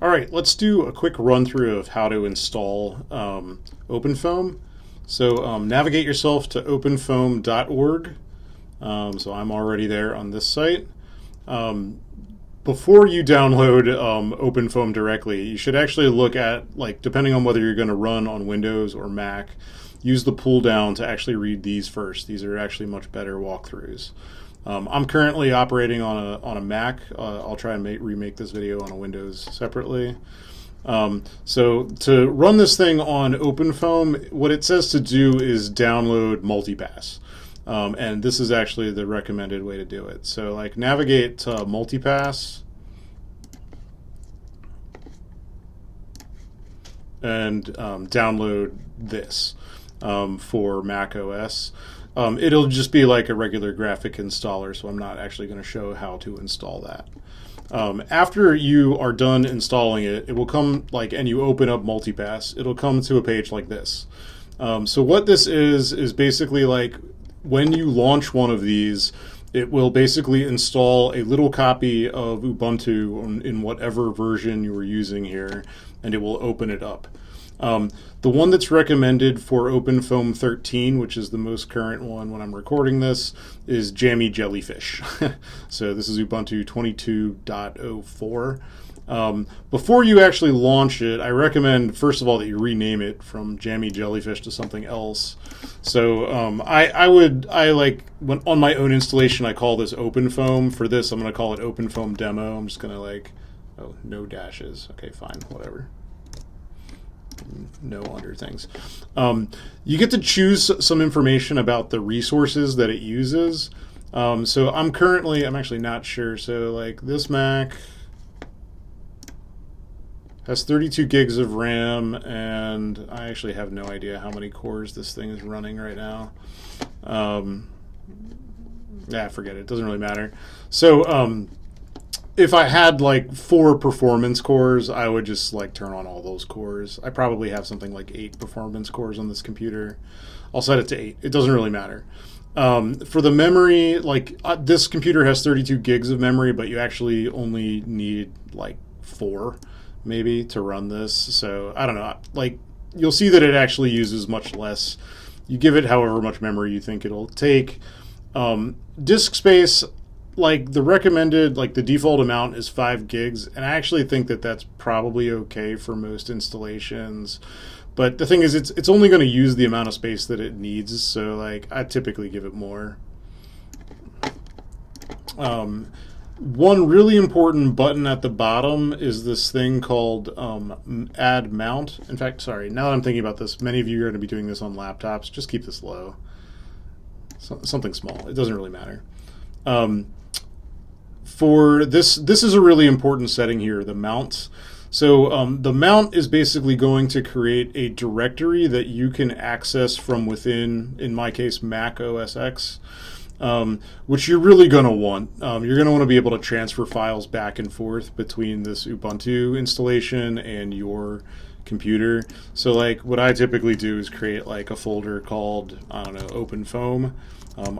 All right, let's do a quick run through of how to install OpenFOAM. So navigate yourself to openfoam.org. So I'm already there on this site. Before you download OpenFOAM directly, you should actually look at, like, depending on whether you're going to run on Windows or Mac, use the pull down to actually read these first. These are actually much better walkthroughs. I'm currently operating on a Mac. I'll try and remake this video on a Windows separately. So to run this thing on OpenFOAM, what it says to do is download Multipass. And this is actually the recommended way to do it. So, like, navigate to Multipass and download this for macOS. It'll just be like a regular graphic installer, so I'm not actually going to show how to install that. After you are done installing it, it will come, like, and you open up Multipass, it'll come to a page like this. So what this is basically like when you launch one of these, it will basically install a little copy of Ubuntu in whatever version you were using here, and it will open it up. The one that's recommended for OpenFOAM 13, which is the most current one when I'm recording this, is Jammy Jellyfish. So this is Ubuntu 22.04. Before you actually launch it, I recommend, first of all, that you rename it from Jammy Jellyfish to something else. So when on my own installation, I call this OpenFOAM. For this, I'm going to call it OpenFOAM Demo. I'm just going to no dashes. Okay, fine, whatever. No under things. You get to choose some information about the resources that it uses. So I'm actually not sure. So, like, this Mac has 32 gigs of RAM, and I actually have no idea how many cores this thing is running right now. Forget it. It doesn't really matter. So if I had, like, 4 performance cores, I would just, like, turn on all those cores. I probably have something like 8 performance cores on this computer. I'll set it to 8. It doesn't really matter. For the memory, like, this computer has 32 gigs of memory, but you actually only need, like, 4 maybe to run this. So I don't know. Like, you'll see that it actually uses much less. You give it however much memory you think it'll take. Disk space, like, the recommended, like, the default amount is 5 gigs, and I actually think that that's probably okay for most installations. But the thing is, it's only going to use the amount of space that it needs, so, like, I typically give it more. One really important button at the bottom is this thing called Add Mount. In fact, sorry, now that I'm thinking about this, many of you are going to be doing this on laptops. Just keep this low. Something small. It doesn't really matter. For this is a really important setting here, the mount. So the mount is basically going to create a directory that you can access from within, in my case, Mac OS X, which you're really going to want. You're going to want to be able to transfer files back and forth between this Ubuntu installation and your computer. So, like, what I typically do is create, like, a folder called, I don't know, OpenFOAM.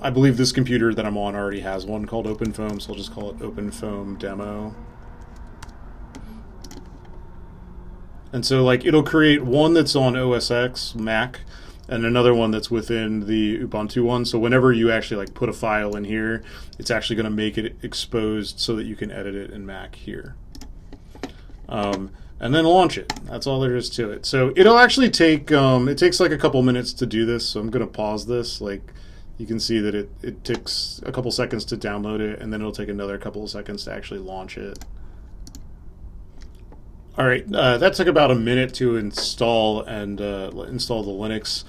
I believe this computer that I'm on already has one called OpenFOAM, so I'll just call it OpenFOAM Demo. And so, like, it'll create one that's on OS X, Mac, and another one that's within the Ubuntu one. So whenever you actually, like, put a file in here, it's actually going to make it exposed so that you can edit it in Mac here. And then launch it. That's all there is to it. So it'll actually take, it takes like a couple minutes to do this, so I'm going to pause this. Like, you can see that it takes a couple seconds to download it, and then it'll take another couple of seconds to actually launch it. All right, that took about a minute to install and install the Linux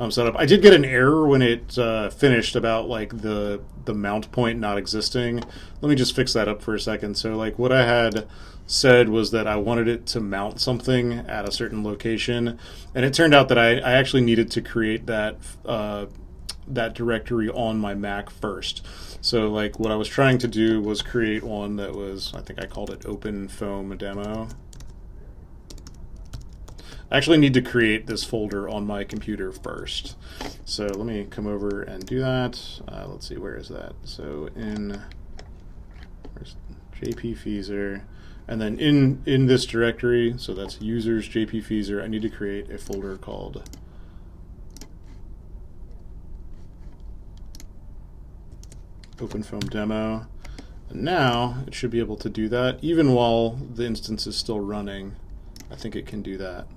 setup. I did get an error when it finished about, like, the mount point not existing. Let me just fix that up for a second. So, like, what I had said was that I wanted it to mount something at a certain location, and it turned out that I actually needed to create that that directory on my Mac first. So, like, what I was trying to do was create one that was, I think I called it OpenFOAM Demo. I actually need to create this folder on my computer first. So let me come over and do that. Let's see, where is that? So in where's JP Feezer. And then in this directory, so that's users jpfeezer, I need to create a folder called OpenFOAM demo. And now it should be able to do that even while the instance is still running. I think it can do that.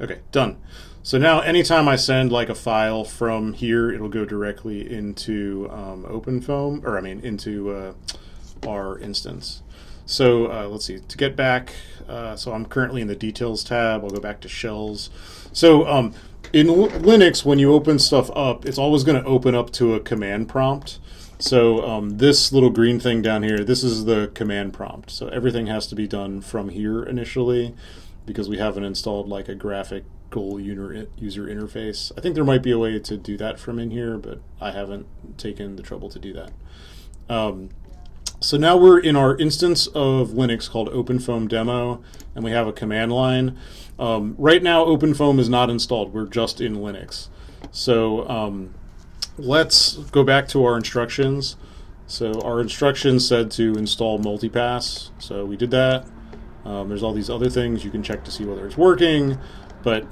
Okay, done. So now anytime I send like a file from here, it'll go directly into OpenFOAM, or I mean into our instance. So let's see, to get back, so I'm currently in the details tab. I'll go back to shells. So in Linux, when you open stuff up, it's always going to open up to a command prompt. So this little green thing down here, this is the command prompt. So everything has to be done from here initially, because we haven't installed like a graphical user interface. I think there might be a way to do that from in here, but I haven't taken the trouble to do that. So now we're in our instance of Linux called OpenFOAM demo, and we have a command line. Right now, OpenFOAM is not installed. We're just in Linux. So let's go back to our instructions. So our instructions said to install Multipass. So we did that. There's all these other things you can check to see whether it's working, but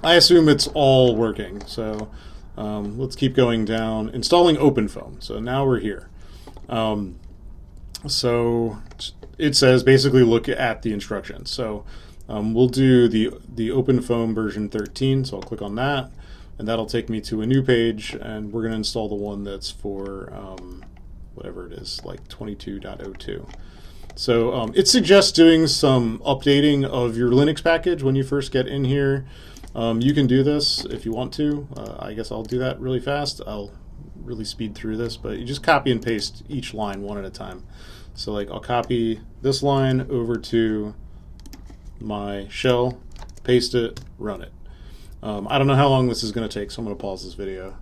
I assume it's all working. So let's keep going down. Installing OpenFOAM. So now we're here. So it says basically look at the instructions. So we'll do the OpenFOAM version 13. So I'll click on that, and that'll take me to a new page, and we're going to install the one that's for whatever it is, like 22.02. So it suggests doing some updating of your Linux package when you first get in here. You can do this if you want to. I guess I'll do that really fast. I'll really speed through this, but you just copy and paste each line one at a time. So like I'll copy this line over to my shell, paste it, run it. I don't know how long this is going to take, so I'm going to pause this video.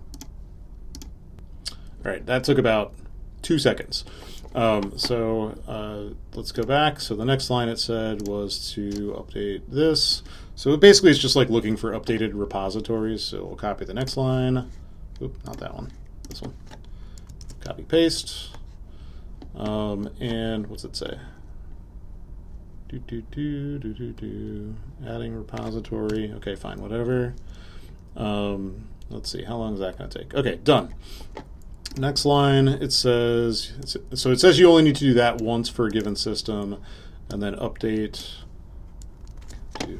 All right, that took about 2 seconds. So let's go back. So the next line it said was to update this. So basically it's just like looking for updated repositories. So we'll copy the next line. Oop, not that one. This one. Copy, paste. And what's it say? Adding repository. Okay, fine, whatever. Let's see, how long is that going to take? Okay, done. Next line, it says, so it says you only need to do that once for a given system, and then update to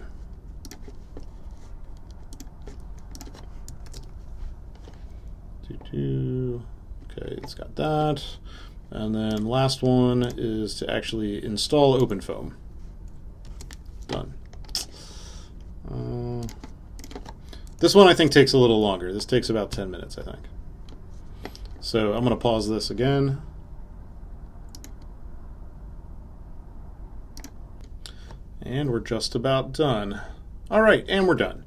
okay, it's got that. And then last one is to actually install OpenFOAM. Done. This one I think takes a little longer. This takes about 10 minutes, I think. So I'm going to pause this again. And we're just about done. All right, and we're done.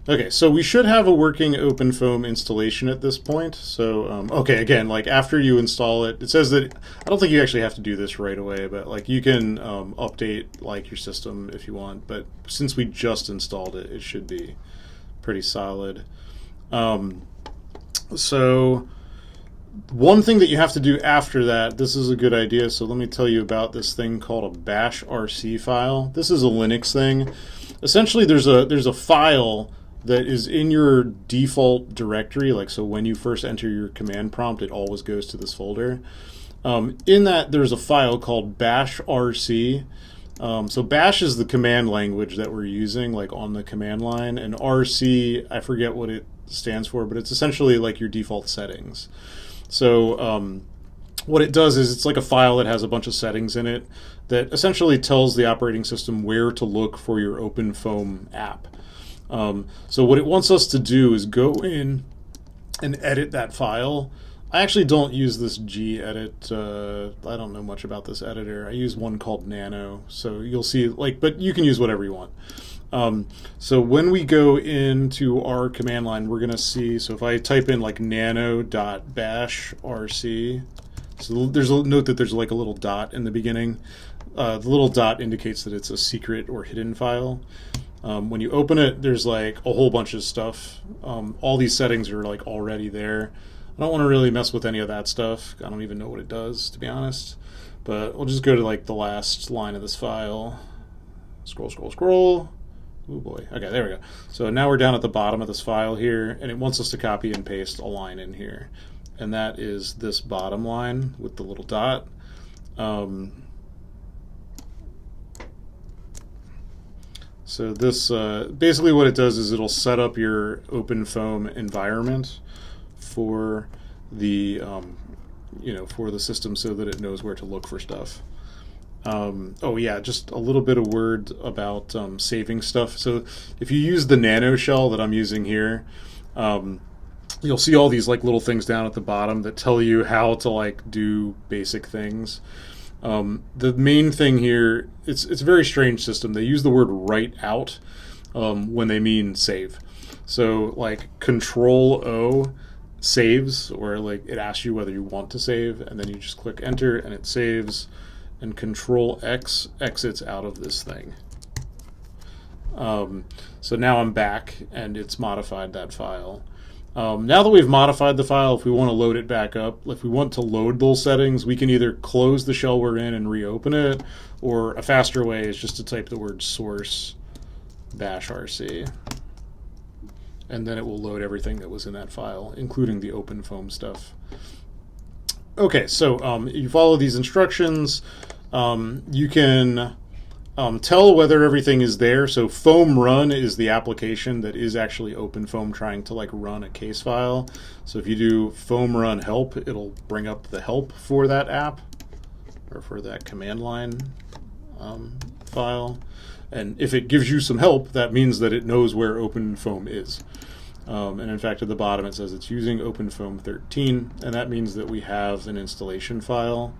Okay, so we should have a working OpenFOAM installation at this point. So, okay, again, like after you install it, it says that, I don't think you actually have to do this right away, but like you can update like your system if you want. But since we just installed it, it should be pretty solid. So one thing that you have to do after that, this is a good idea, so let me tell you about this thing called a bash rc file. This is a Linux thing. Essentially, there's a file that is in your default directory, like so when you first enter your command prompt, it always goes to this folder. In that, there's a file called bash rc. So bash is the command language that we're using, like on the command line, and rc, I forget what it stands for, but it's essentially like your default settings. So what it does is it's like a file that has a bunch of settings in it that essentially tells the operating system where to look for your OpenFOAM app. So what it wants us to do is go in and edit that file. I actually don't use this gedit. I don't know much about this editor. I use one called Nano. So you'll see, like, but you can use whatever you want. So when we go into our command line, we're going to see, so if I type in like nano.bash rc, so there's a note that there's like a little dot in the beginning. The little dot indicates that it's a secret or hidden file. When you open it, there's like a whole bunch of stuff. All these settings are like already there. I don't want to really mess with any of that stuff. I don't even know what it does, to be honest. But we'll just go to like the last line of this file. Scroll, scroll, scroll. Oh boy. Okay, there we go. So now we're down at the bottom of this file here, and it wants us to copy and paste a line in here. And that is this bottom line with the little dot. So this basically what it does is it'll set up your OpenFOAM environment for the for the system so that it knows where to look for stuff. Oh yeah, just a little bit of word about saving stuff. So if you use the nano shell that I'm using here, you'll see all these like little things down at the bottom that tell you how to like do basic things. The main thing here, it's a very strange system. They use the word write out when they mean save. So like Control O saves, or like it asks you whether you want to save, and then you just click enter and it saves, and Control X exits out of this thing. So now I'm back and it's modified that file. Now that we've modified the file, if we want to load it back up, if we want to load those settings, we can either close the shell we're in and reopen it, or a faster way is just to type the word source -rc. And then it will load everything that was in that file, including the OpenFOAM stuff. Okay, so you follow these instructions. You can tell whether everything is there. So foam run is the application that is actually OpenFOAM trying to like run a case file. So if you do foam run help, it'll bring up the help for that app or for that command line file. And if it gives you some help, that means that it knows where OpenFOAM is. And in fact, at the bottom it says it's using OpenFOAM 13, and that means that we have an installation file.